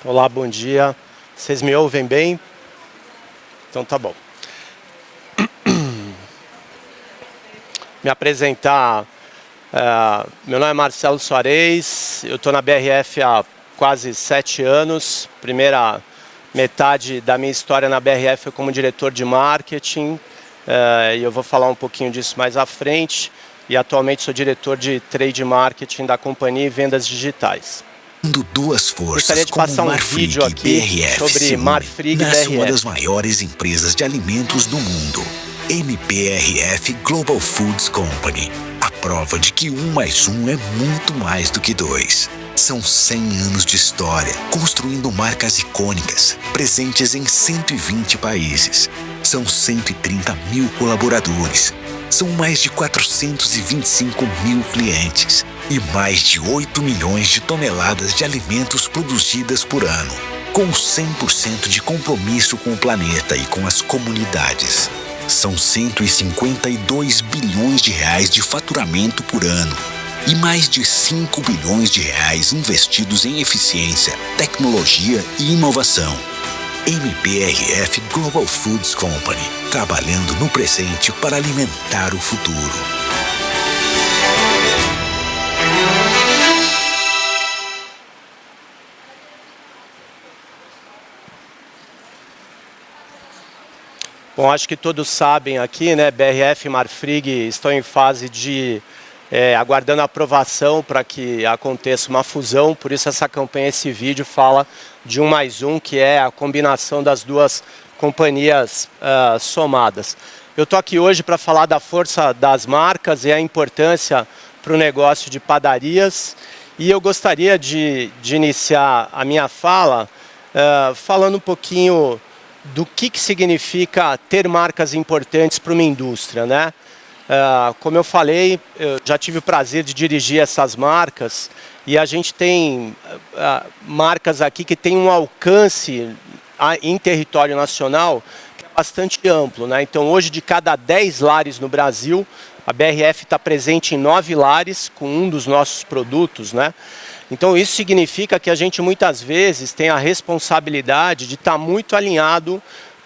Olá, bom dia. Vocês me ouvem bem? Então tá bom. Me apresentar. Meu nome é Marcelo Soares, eu estou na BRF há quase 7 anos. Primeira metade da minha história na BRF foi como diretor de marketing, e eu vou falar um pouquinho disso mais à frente. E atualmente sou diretor de trade marketing da companhia e vendas digitais. Duas forças, gostaria de passar um vídeo aqui sobre Marfrig e BRF. Uma das maiores empresas de alimentos do mundo, MPRF Global Foods Company. A prova de que 1 mais 1 é muito mais do que 2. São 100 anos de história, construindo marcas icônicas, presentes em 120 países. São 130 mil colaboradores. São mais de 425 mil clientes e mais de 8 milhões de toneladas de alimentos produzidas por ano, com 100% de compromisso com o planeta e com as comunidades. São 152 bilhões de reais de faturamento por ano e mais de 5 bilhões de reais investidos em eficiência, tecnologia e inovação. MPRF Global Foods Company, trabalhando no presente para alimentar o futuro. Bom, acho que todos sabem aqui, né? BRF e Marfrig estão em fase de aguardando a aprovação para que aconteça uma fusão. Por isso essa campanha, esse vídeo fala de 1 mais 1, que é a combinação das duas companhias somadas. Eu estou aqui hoje para falar da força das marcas e a importância para o negócio de padarias. E eu gostaria de iniciar a minha fala falando um pouquinho do que significa ter marcas importantes para uma indústria, né? Como eu falei, eu já tive o prazer de dirigir essas marcas e a gente tem marcas aqui que têm um alcance em território nacional que é bastante amplo, né? Então hoje, de cada 10 lares no Brasil, a BRF está presente em 9 lares com um dos nossos produtos, né? Então isso significa que a gente muitas vezes tem a responsabilidade de estar muito alinhado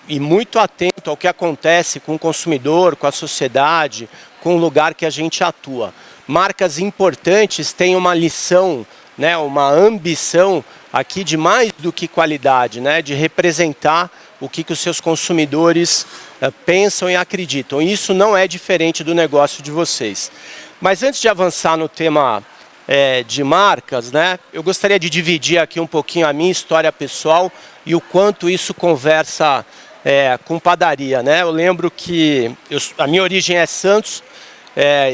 e muito atento ao que acontece com o consumidor, com a sociedade, com o lugar que a gente atua. Marcas importantes têm uma lição, né, uma ambição aqui de mais do que qualidade, né, de representar o que os seus consumidores pensam e acreditam. E isso não é diferente do negócio de vocês. Mas antes de avançar no tema de marcas, né, eu gostaria de dividir aqui um pouquinho a minha história pessoal e o quanto isso conversa com padaria, né? Eu lembro que a minha origem é Santos,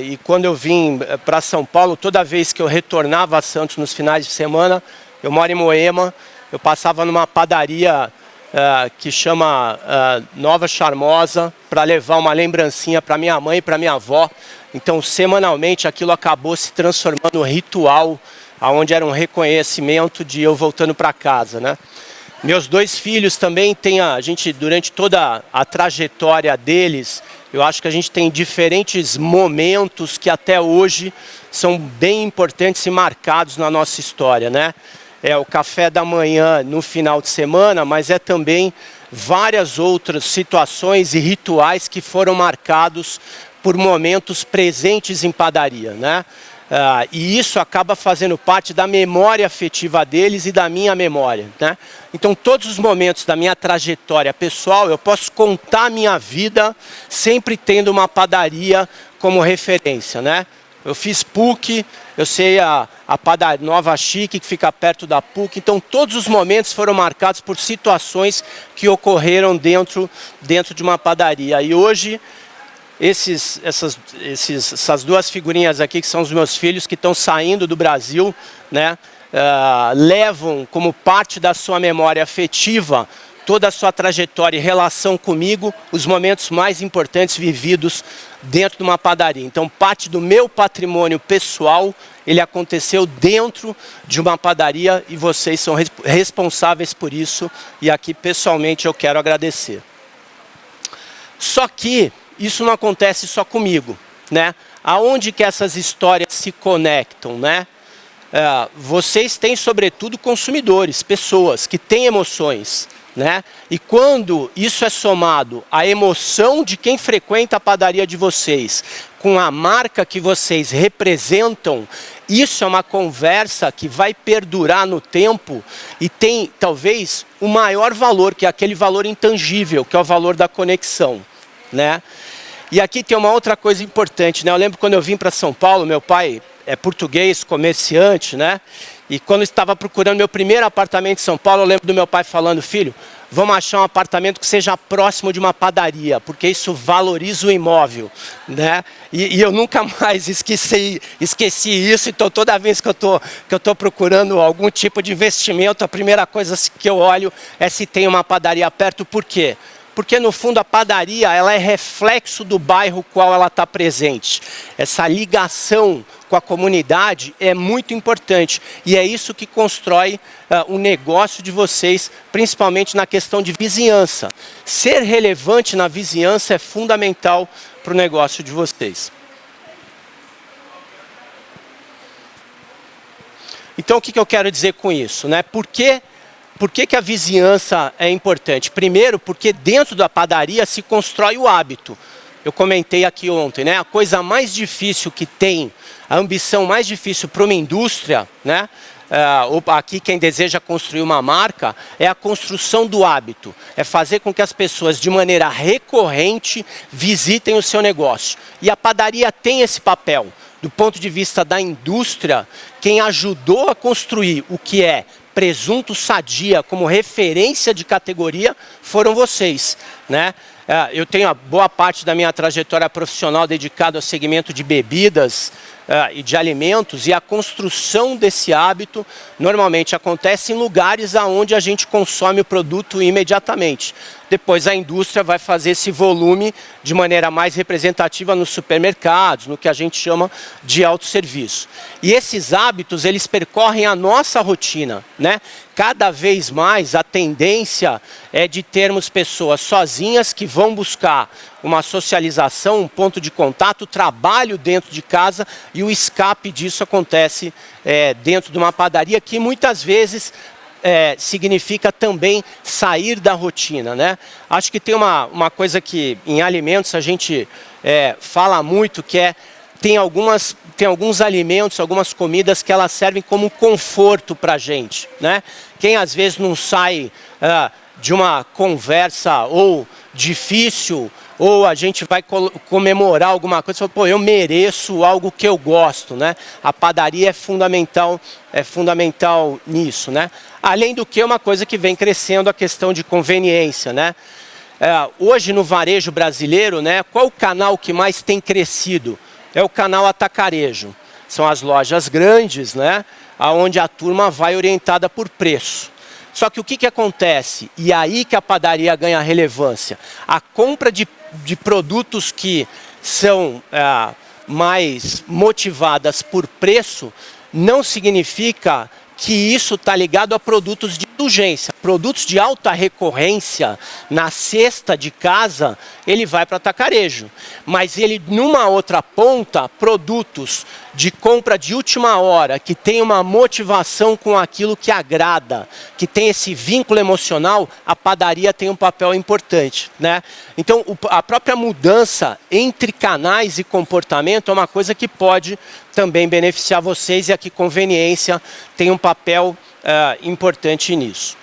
e quando eu vim para São Paulo, toda vez que eu retornava a Santos nos finais de semana, eu moro em Moema, eu passava numa padaria que chama Nova Charmosa, para levar uma lembrancinha para minha mãe e para minha avó. Então, semanalmente, aquilo acabou se transformando num ritual, onde era um reconhecimento de eu voltando para casa, né? Meus 2 filhos também têm a gente, durante toda a trajetória deles, eu acho que a gente tem diferentes momentos que até hoje são bem importantes e marcados na nossa história, né? É o café da manhã no final de semana, mas é também várias outras situações e rituais que foram marcados por momentos presentes em padaria, né? E isso acaba fazendo parte da memória afetiva deles e da minha memória, né? Então, todos os momentos da minha trajetória pessoal, eu posso contar a minha vida sempre tendo uma padaria como referência, né? Eu fiz PUC, eu sei a padaria Nova Chique, que fica perto da PUC. Então, todos os momentos foram marcados por situações que ocorreram dentro de uma padaria. E hoje, essas 2 figurinhas aqui, que são os meus filhos, que estão saindo do Brasil, né, levam como parte da sua memória afetiva toda a sua trajetória e relação comigo, os momentos mais importantes vividos dentro de uma padaria. Então, parte do meu patrimônio pessoal, ele aconteceu dentro de uma padaria e vocês são responsáveis por isso. E aqui, pessoalmente, eu quero agradecer. Só que isso não acontece só comigo, né? Aonde que essas histórias se conectam, né? vocês têm, sobretudo, consumidores, pessoas que têm emoções, né? E quando isso é somado à emoção de quem frequenta a padaria de vocês, com a marca que vocês representam, isso é uma conversa que vai perdurar no tempo e tem, talvez, o maior valor, que é aquele valor intangível, que é o valor da conexão, né? E aqui tem uma outra coisa importante, né? Eu lembro quando eu vim para São Paulo, meu pai é português, comerciante, né? E quando eu estava procurando meu primeiro apartamento em São Paulo, eu lembro do meu pai falando: filho, vamos achar um apartamento que seja próximo de uma padaria, porque isso valoriza o imóvel, né? E eu nunca mais esqueci isso, então toda vez que eu tô procurando algum tipo de investimento, a primeira coisa que eu olho é se tem uma padaria perto. Por quê? Porque, no fundo, a padaria ela é reflexo do bairro qual ela está presente. Essa ligação com a comunidade é muito importante. E é isso que constrói o negócio de vocês, principalmente na questão de vizinhança. Ser relevante na vizinhança é fundamental para o negócio de vocês. Então, o que eu quero dizer com isso, né? Por que a vizinhança é importante? Primeiro, porque dentro da padaria se constrói o hábito. Eu comentei aqui ontem, né? A coisa mais difícil que tem, a ambição mais difícil para uma indústria, né? Aqui quem deseja construir uma marca, é a construção do hábito. É fazer com que as pessoas, de maneira recorrente, visitem o seu negócio. E a padaria tem esse papel. Do ponto de vista da indústria, quem ajudou a construir o que é presunto Sadia como referência de categoria foram vocês, né? Eu tenho a boa parte da minha trajetória profissional dedicada ao segmento de bebidas e de alimentos, e a construção desse hábito normalmente acontece em lugares onde a gente consome o produto imediatamente. Depois a indústria vai fazer esse volume de maneira mais representativa nos supermercados, no que a gente chama de autosserviço. E esses hábitos, eles percorrem a nossa rotina, né? Cada vez mais a tendência é de termos pessoas sozinhas que vão buscar uma socialização, um ponto de contato, trabalho dentro de casa, e o escape disso acontece dentro de uma padaria, que muitas vezes significa também sair da rotina, né? Acho que tem uma coisa que em alimentos a gente fala muito, que tem alguns alimentos, algumas comidas que elas servem como conforto para a gente, né? Quem às vezes não sai de uma conversa ou difícil, ou a gente vai comemorar alguma coisa, fala, pô, eu mereço algo que eu gosto, né? A padaria é fundamental nisso, né? Além do que, uma coisa que vem crescendo, a questão de conveniência, né? Hoje no varejo brasileiro, né, qual o canal que mais tem crescido? É o canal atacarejo. São as lojas grandes, né, onde a turma vai orientada por preço. Só que o que acontece? E aí que a padaria ganha relevância. A compra de produtos que são mais motivadas por preço não significa que isso está ligado a produtos de indulgência. Produtos de alta recorrência, na cesta de casa, ele vai para atacarejo. Mas ele, numa outra ponta, produtos de compra de última hora, que tem uma motivação com aquilo que agrada, que tem esse vínculo emocional, a padaria tem um papel importante, né? Então, a própria mudança entre canais e comportamento é uma coisa que pode também beneficiar vocês, e aqui conveniência tem um papel importante nisso.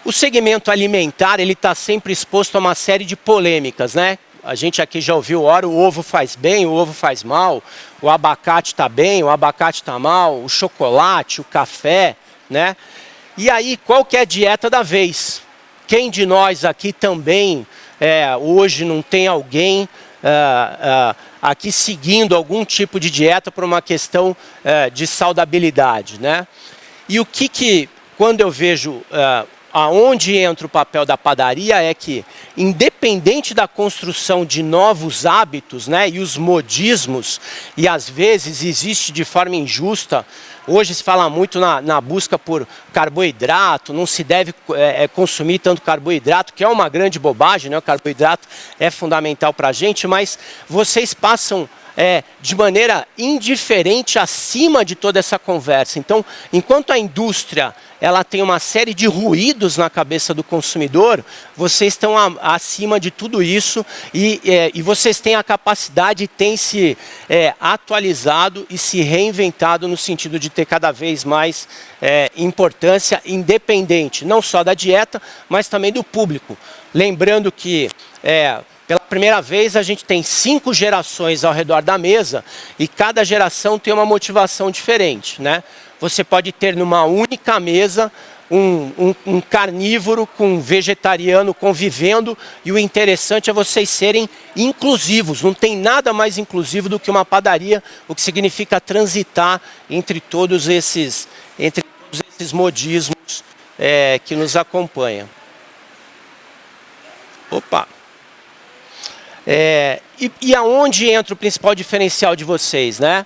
O segmento alimentar, ele está sempre exposto a uma série de polêmicas, né? A gente aqui já ouviu, ora o ovo faz bem, o ovo faz mal, o abacate está bem, o abacate está mal, o chocolate, o café, né? E aí, qual que é a dieta da vez? Quem de nós aqui também, hoje não tem alguém aqui seguindo algum tipo de dieta por uma questão de saudabilidade, né? E o que quando eu vejo aonde entra o papel da padaria é que, independente da construção de novos hábitos, né, e os modismos, e às vezes existe de forma injusta, hoje se fala muito na busca por carboidrato, não se deve consumir tanto carboidrato, que é uma grande bobagem, né? O carboidrato é fundamental para a gente, mas vocês passam de maneira indiferente acima de toda essa conversa. Então, enquanto a indústria ela tem uma série de ruídos na cabeça do consumidor, vocês estão acima de tudo isso e vocês têm a capacidade, têm se atualizado e se reinventado no sentido de ter cada vez mais importância independente, não só da dieta, mas também do público. Lembrando que pela primeira vez, a gente tem 5 gerações ao redor da mesa e cada geração tem uma motivação diferente, né? Você pode ter numa única mesa um carnívoro com um vegetariano convivendo e o interessante é vocês serem inclusivos. Não tem nada mais inclusivo do que uma padaria, o que significa transitar entre todos esses modismos que nos acompanham. Opa! E aonde entra o principal diferencial de vocês, né?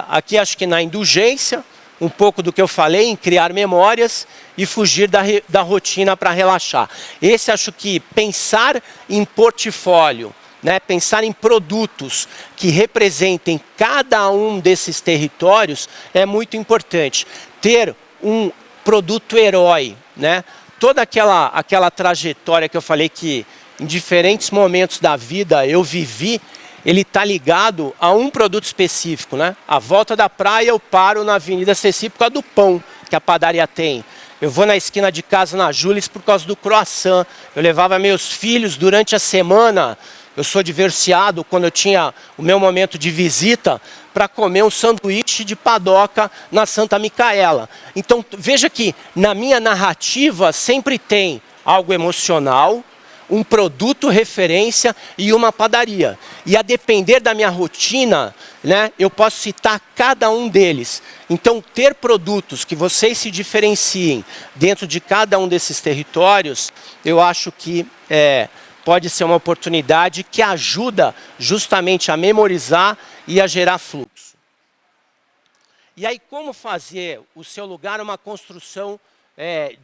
Aqui acho que na indulgência, um pouco do que eu falei, em criar memórias e fugir da rotina para relaxar. Esse acho que pensar em portfólio, né? Pensar em produtos que representem cada um desses territórios é muito importante. Ter um produto herói, né? Toda aquela trajetória que eu falei que em diferentes momentos da vida eu vivi, ele está ligado a um produto específico, né? A volta da praia eu paro na Avenida Ceci por causa do pão que a padaria tem. Eu vou na esquina de casa na Júlies por causa do croissant. Eu levava meus filhos durante a semana, eu sou divorciado, quando eu tinha o meu momento de visita, para comer um sanduíche de padoca na Santa Micaela. Então veja que na minha narrativa sempre tem algo emocional, um produto referência e uma padaria. E a depender da minha rotina, né, eu posso citar cada um deles. Então, ter produtos que vocês se diferenciem dentro de cada um desses territórios, eu acho que pode ser uma oportunidade que ajuda justamente a memorizar e a gerar fluxo. E aí, como fazer o seu lugar uma construção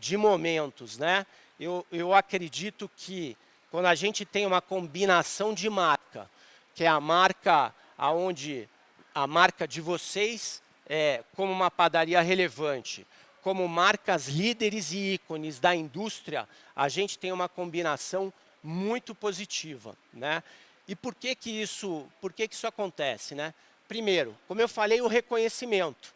de momentos, né? Eu acredito que quando a gente tem uma combinação de marca, que é a marca de vocês como uma padaria relevante, como marcas líderes e ícones da indústria, a gente tem uma combinação muito positiva, né? E por que isso acontece, né? Primeiro, como eu falei, o reconhecimento.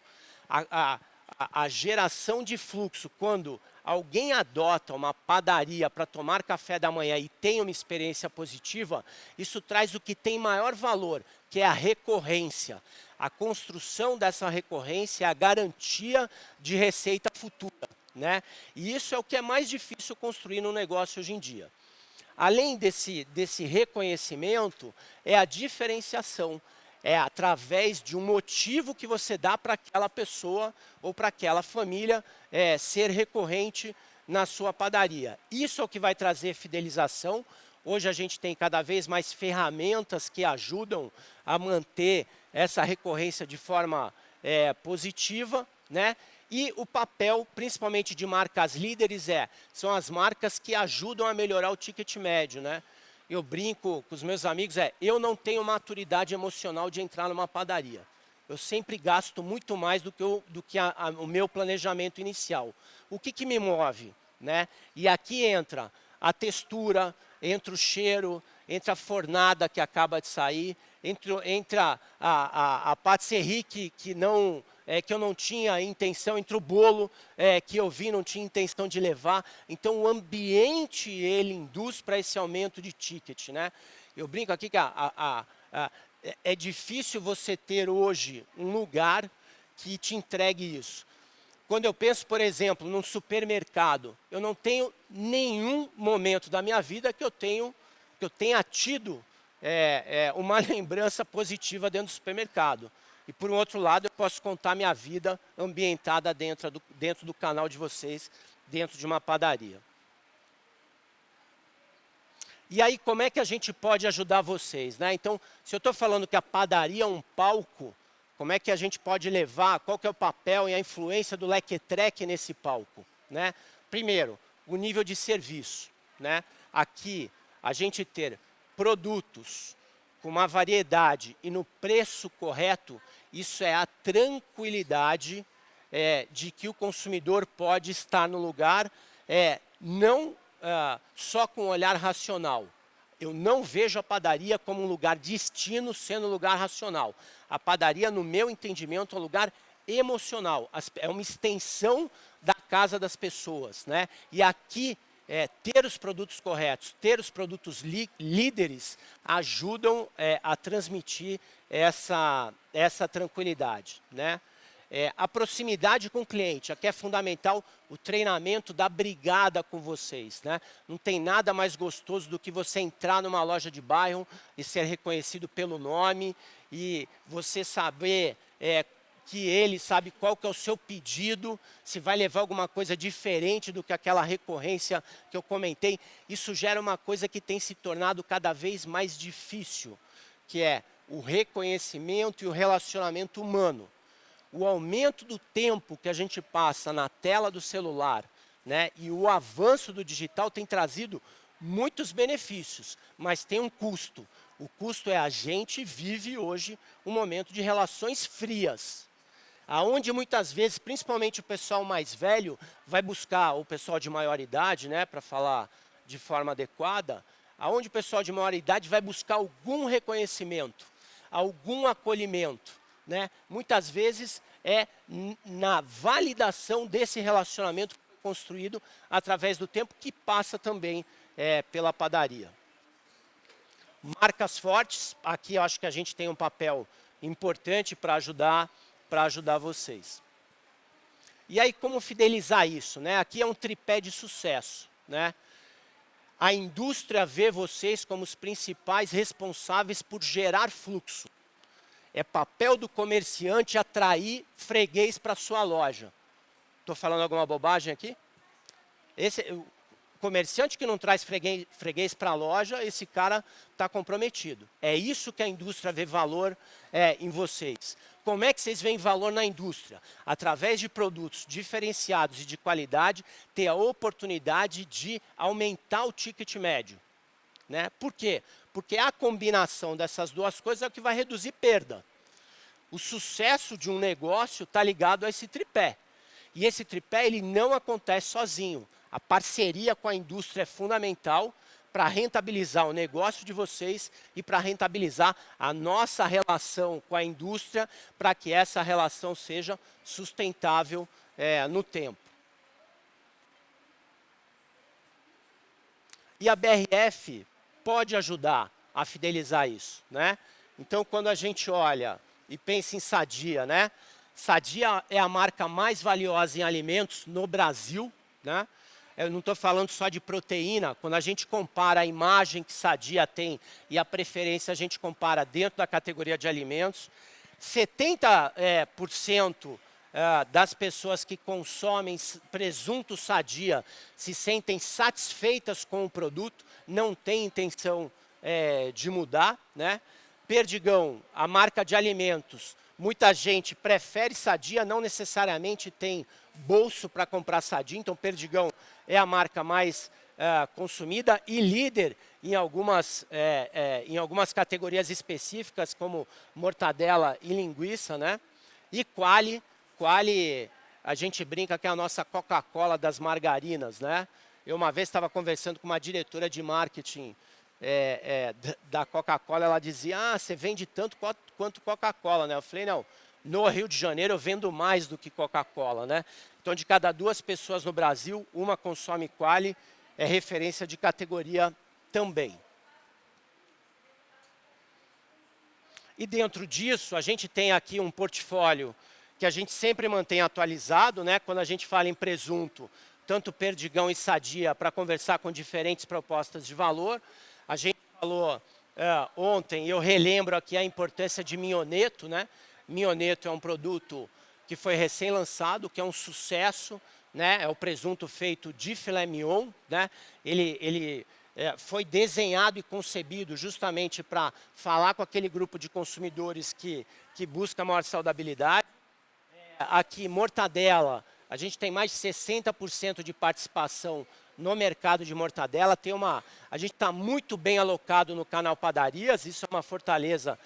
A geração de fluxo, quando alguém adota uma padaria para tomar café da manhã e tem uma experiência positiva, isso traz o que tem maior valor, que é a recorrência. A construção dessa recorrência é a garantia de receita futura, né? E isso é o que é mais difícil construir no negócio hoje em dia. Além desse reconhecimento, é a diferenciação. É através de um motivo que você dá para aquela pessoa ou para aquela família ser recorrente na sua padaria. Isso é o que vai trazer fidelização. Hoje a gente tem cada vez mais ferramentas que ajudam a manter essa recorrência de forma positiva, né? E o papel, principalmente de marcas líderes, são as marcas que ajudam a melhorar o ticket médio, né? Eu brinco com os meus amigos, eu não tenho maturidade emocional de entrar numa padaria. Eu sempre gasto muito mais do que o meu planejamento inicial. O que me move, né? E aqui entra a textura, entra o cheiro, entra a fornada que acaba de sair, entra a pâtisserie que eu não tinha intenção, entra o bolo que eu vi, não tinha intenção de levar. Então o ambiente ele induz para esse aumento de ticket, né? Eu brinco aqui que é difícil você ter hoje um lugar que te entregue isso. Quando eu penso, por exemplo, num supermercado, eu não tenho nenhum momento da minha vida que eu tenha tido uma lembrança positiva dentro do supermercado. E por um outro lado, eu posso contar minha vida ambientada dentro do canal de vocês, dentro de uma padaria. E aí, como é que a gente pode ajudar vocês, né? Então, se eu estou falando que a padaria é um palco, como é que a gente pode levar, qual que é o papel e a influência do Lequetrec nesse palco, né? Primeiro, o nível de serviço, né? Aqui, a gente ter produtos com uma variedade e no preço correto, isso é a tranquilidade de que o consumidor pode estar no lugar, não só com um olhar racional. Eu não vejo a padaria como um lugar destino sendo um lugar racional. A padaria, no meu entendimento, é um lugar emocional. É uma extensão da casa das pessoas, né? E aqui, ter os produtos corretos, ter os produtos líderes, ajudam a transmitir essa tranquilidade, né? A proximidade com o cliente, aqui é fundamental o treinamento da brigada com vocês, né? Não tem nada mais gostoso do que você entrar numa loja de bairro e ser reconhecido pelo nome e você saber que ele sabe qual que é o seu pedido, se vai levar alguma coisa diferente do que aquela recorrência que eu comentei. Isso gera uma coisa que tem se tornado cada vez mais difícil, que é o reconhecimento e o relacionamento humano. O aumento do tempo que a gente passa na tela do celular, né, e o avanço do digital tem trazido muitos benefícios, mas tem um custo. O custo é a gente vive hoje um momento de relações frias, aonde muitas vezes, principalmente o pessoal mais velho, vai buscar, o pessoal de maior idade, né, para falar de forma adequada, aonde o pessoal de maior idade vai buscar algum reconhecimento, algum acolhimento. Né? Muitas vezes é na validação desse relacionamento construído através do tempo, que passa também pela padaria. Marcas fortes, aqui eu acho que a gente tem um papel importante para ajudar vocês. E aí, como fidelizar isso? Né? Aqui é um tripé de sucesso. Né? A indústria vê vocês como os principais responsáveis por gerar fluxo. É papel do comerciante atrair freguês para sua loja. Estou falando alguma bobagem aqui? O comerciante que não traz freguês para a loja, esse cara está comprometido. É isso que a indústria vê valor em vocês. Como é que vocês veem valor na indústria? Através de produtos diferenciados e de qualidade, ter a oportunidade de aumentar o ticket médio. Né? Por quê? Porque a combinação dessas duas coisas é o que vai reduzir perda. O sucesso de um negócio está ligado a esse tripé. E esse tripé ele não acontece sozinho. A parceria com a indústria é fundamental para rentabilizar o negócio de vocês e para rentabilizar a nossa relação com a indústria, para que essa relação seja sustentável no tempo. E a BRF pode ajudar a fidelizar isso, né? Então, quando a gente olha e pensa em Sadia, né? Sadia é a marca mais valiosa em alimentos no Brasil, né? Eu não estou falando só de proteína. Quando a gente compara a imagem que Sadia tem e a preferência, a gente compara dentro da categoria de alimentos. 70% das pessoas que consomem presunto Sadia se sentem satisfeitas com o produto, não tem intenção de mudar, né? Perdigão, a marca de alimentos, muita gente prefere Sadia, não necessariamente tem bolso para comprar Sadia, então Perdigão é a marca mais consumida e líder em algumas categorias específicas, como mortadela e linguiça, né? E Qualy, a gente brinca que é a nossa Coca-Cola das margarinas, né? Eu uma vez estava conversando com uma diretora de marketing da Coca-Cola, ela dizia, você vende tanto quanto Coca-Cola, né? Eu falei, não, no Rio de Janeiro eu vendo mais do que Coca-Cola, né? Então, de cada 2 pessoas no Brasil, uma consome Qualy, é referência de categoria também. E dentro disso, a gente tem aqui um portfólio que a gente sempre mantém atualizado, né? Quando a gente fala em presunto, tanto Perdigão e Sadia, para conversar com diferentes propostas de valor. A gente falou ontem, eu relembro aqui a importância de Mioneto, né? Mioneto é um produto que foi recém-lançado, que é um sucesso, né? É o presunto feito de filé mignon, né? Ele foi desenhado e concebido justamente para falar com aquele grupo de consumidores que busca maior saudabilidade. Aqui, mortadela, A gente tem mais de 60% de participação no mercado de mortadela. A gente está muito bem alocado no canal Padarias, isso é uma fortaleza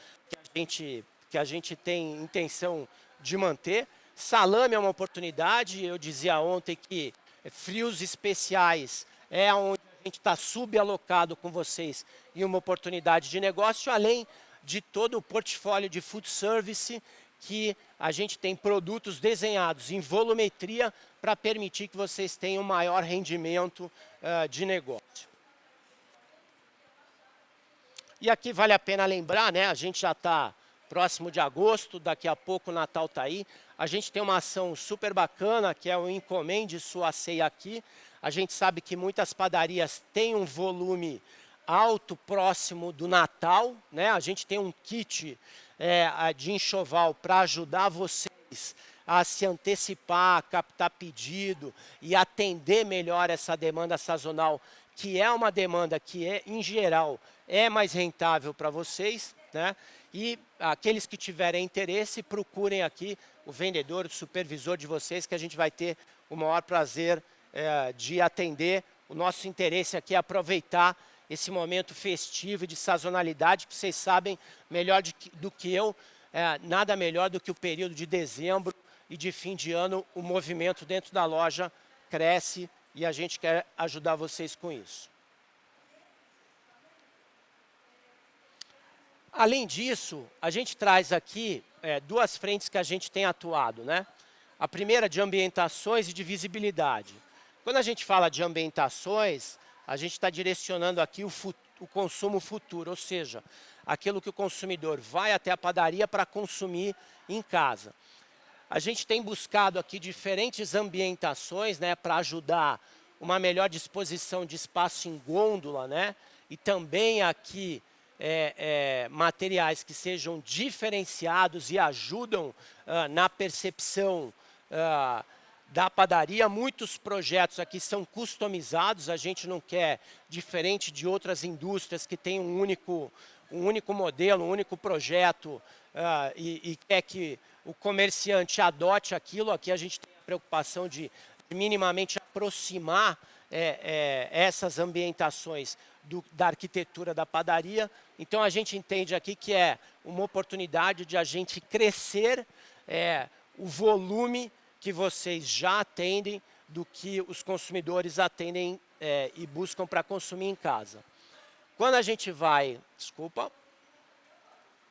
que a gente tem intenção de manter. Salame é uma oportunidade, eu dizia ontem que frios especiais é onde a gente está subalocado com vocês e uma oportunidade de negócio, além de todo o portfólio de food service, que a gente tem produtos desenhados em volumetria para permitir que vocês tenham maior rendimento de negócio. E aqui vale a pena lembrar, né? A gente já está próximo de agosto, daqui a pouco o Natal está aí. A gente tem uma ação super bacana, que é o Encomende Sua Ceia Aqui. A gente sabe que muitas padarias têm um volume alto próximo do Natal, né? A gente tem um kit de enxoval para ajudar vocês a se antecipar, captar pedido e atender melhor essa demanda sazonal, que é uma demanda que, em geral, é mais rentável para vocês, né? E aqueles que tiverem interesse, procurem aqui o vendedor, o supervisor de vocês, que a gente vai ter o maior prazer de atender. O nosso interesse aqui é aproveitar esse momento festivo e de sazonalidade, que vocês sabem melhor do que eu, nada melhor do que o período de dezembro e de fim de ano, o movimento dentro da loja cresce e a gente quer ajudar vocês com isso. Além disso, a gente traz aqui duas frentes que a gente tem atuado, né? A primeira de ambientações e de visibilidade. Quando a gente fala de ambientações, a gente está direcionando aqui o consumo futuro, ou seja, aquilo que o consumidor vai até a padaria para consumir em casa. A gente tem buscado aqui diferentes ambientações, né, para ajudar uma melhor disposição de espaço em gôndola, né, e também aqui materiais que sejam diferenciados e ajudam na percepção da padaria. Muitos projetos aqui são customizados, a gente não quer, diferente de outras indústrias que têm um único modelo, um único projeto e quer que o comerciante adote aquilo. Aqui a gente tem a preocupação de minimamente aproximar essas ambientações da arquitetura da padaria. Então a gente entende aqui que é uma oportunidade de a gente crescer o volume que vocês já atendem do que os consumidores atendem e buscam para consumir em casa. Quando a gente vai... Desculpa.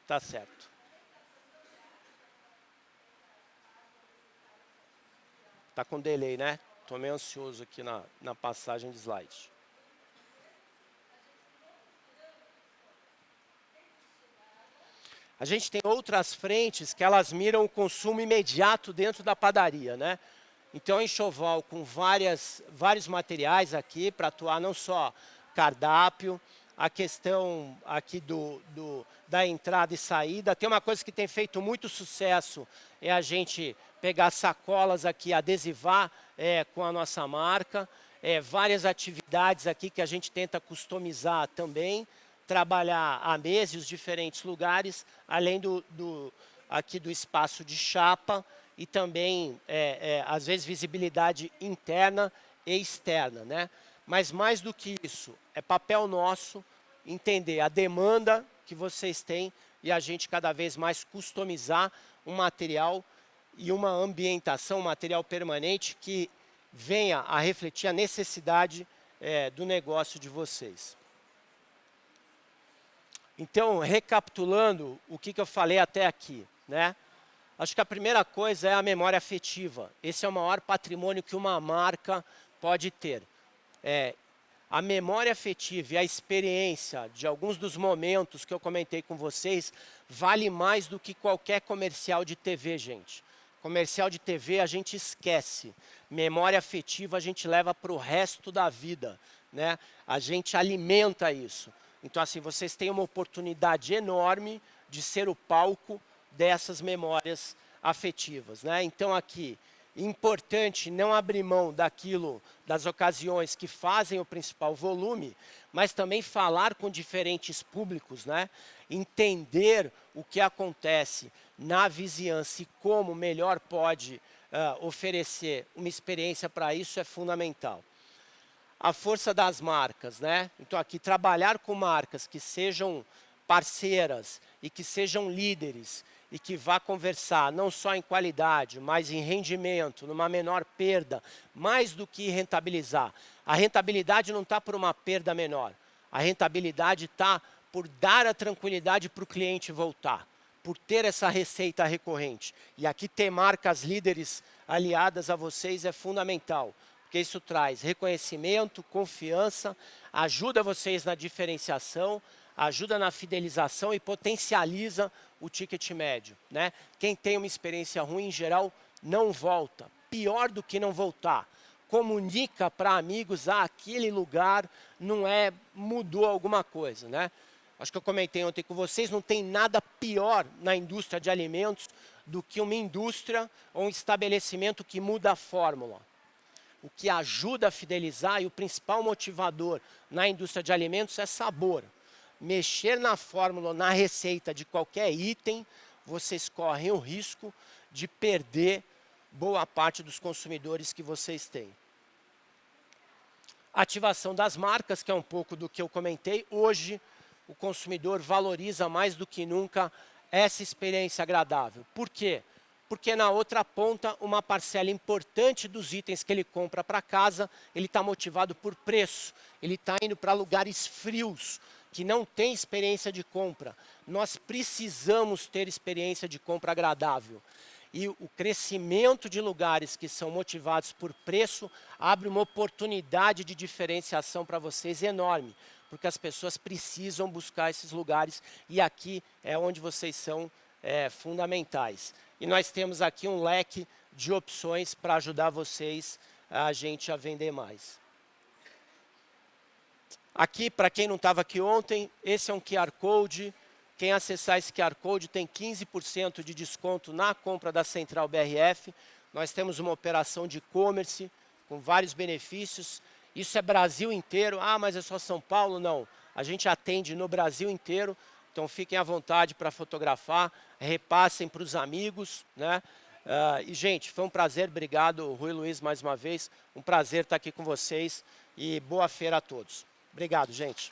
Tá certo. Tá com delay, né? Estou meio ansioso aqui na passagem de slide. A gente tem outras frentes que elas miram o consumo imediato dentro da padaria, né? Então, enxoval com vários materiais aqui para atuar não só cardápio, a questão aqui da entrada e saída. Tem uma coisa que tem feito muito sucesso, é a gente pegar sacolas aqui, adesivar com a nossa marca. Várias atividades aqui que a gente tenta customizar também, trabalhar a mesa e os diferentes lugares, além aqui do espaço de chapa e também, às vezes, visibilidade interna e externa, né? Mas mais do que isso, é papel nosso entender a demanda que vocês têm e a gente cada vez mais customizar um material e uma ambientação, um material permanente que venha a refletir a necessidade do negócio de vocês. Então, recapitulando o que eu falei até aqui, né? Acho que a primeira coisa é a memória afetiva. Esse é o maior patrimônio que uma marca pode ter. A memória afetiva e a experiência de alguns dos momentos que eu comentei com vocês vale mais do que qualquer comercial de TV, gente. Comercial de TV a gente esquece. Memória afetiva a gente leva para o resto da vida, né? A gente alimenta isso. Então, assim, vocês têm uma oportunidade enorme de ser o palco dessas memórias afetivas, né? Então, aqui, importante não abrir mão das ocasiões que fazem o principal volume, mas também falar com diferentes públicos, né? Entender o que acontece na vizinhança e como melhor pode oferecer uma experiência para isso é fundamental. A força das marcas, né? Então aqui trabalhar com marcas que sejam parceiras e que sejam líderes e que vá conversar não só em qualidade, mas em rendimento, numa menor perda, mais do que rentabilizar. A rentabilidade não está por uma perda menor. A rentabilidade está por dar a tranquilidade para o cliente voltar, por ter essa receita recorrente. E aqui ter marcas líderes aliadas a vocês é fundamental, porque isso traz reconhecimento, confiança, ajuda vocês na diferenciação, ajuda na fidelização e potencializa o ticket médio, né? Quem tem uma experiência ruim, em geral, não volta. Pior do que não voltar, comunica para amigos, aquele lugar mudou alguma coisa, né? Acho que eu comentei ontem com vocês, não tem nada pior na indústria de alimentos do que uma indústria ou um estabelecimento que muda a fórmula. O que ajuda a fidelizar e o principal motivador na indústria de alimentos é sabor. Mexer na fórmula, na receita de qualquer item, vocês correm o risco de perder boa parte dos consumidores que vocês têm. Ativação das marcas, que é um pouco do que eu comentei. Hoje, o consumidor valoriza mais do que nunca essa experiência agradável. Por quê? Porque na outra ponta, uma parcela importante dos itens que ele compra para casa, ele está motivado por preço. Ele está indo para lugares frios, que não tem experiência de compra. Nós precisamos ter experiência de compra agradável. E o crescimento de lugares que são motivados por preço abre uma oportunidade de diferenciação para vocês enorme, porque as pessoas precisam buscar esses lugares e aqui é onde vocês são fundamentais. E nós temos aqui um leque de opções para ajudar vocês, a gente a vender mais. Aqui, para quem não estava aqui ontem, esse é um QR Code. Quem acessar esse QR Code tem 15% de desconto na compra da Central BRF. Nós temos uma operação de e-commerce com vários benefícios. Isso é Brasil inteiro. Ah, mas é só São Paulo? Não. A gente atende no Brasil inteiro. Então fiquem à vontade para fotografar, repassem para os amigos, né? E, gente, foi um prazer. Obrigado, Rui Luiz, mais uma vez. Um prazer estar aqui com vocês e boa feira a todos. Obrigado, gente.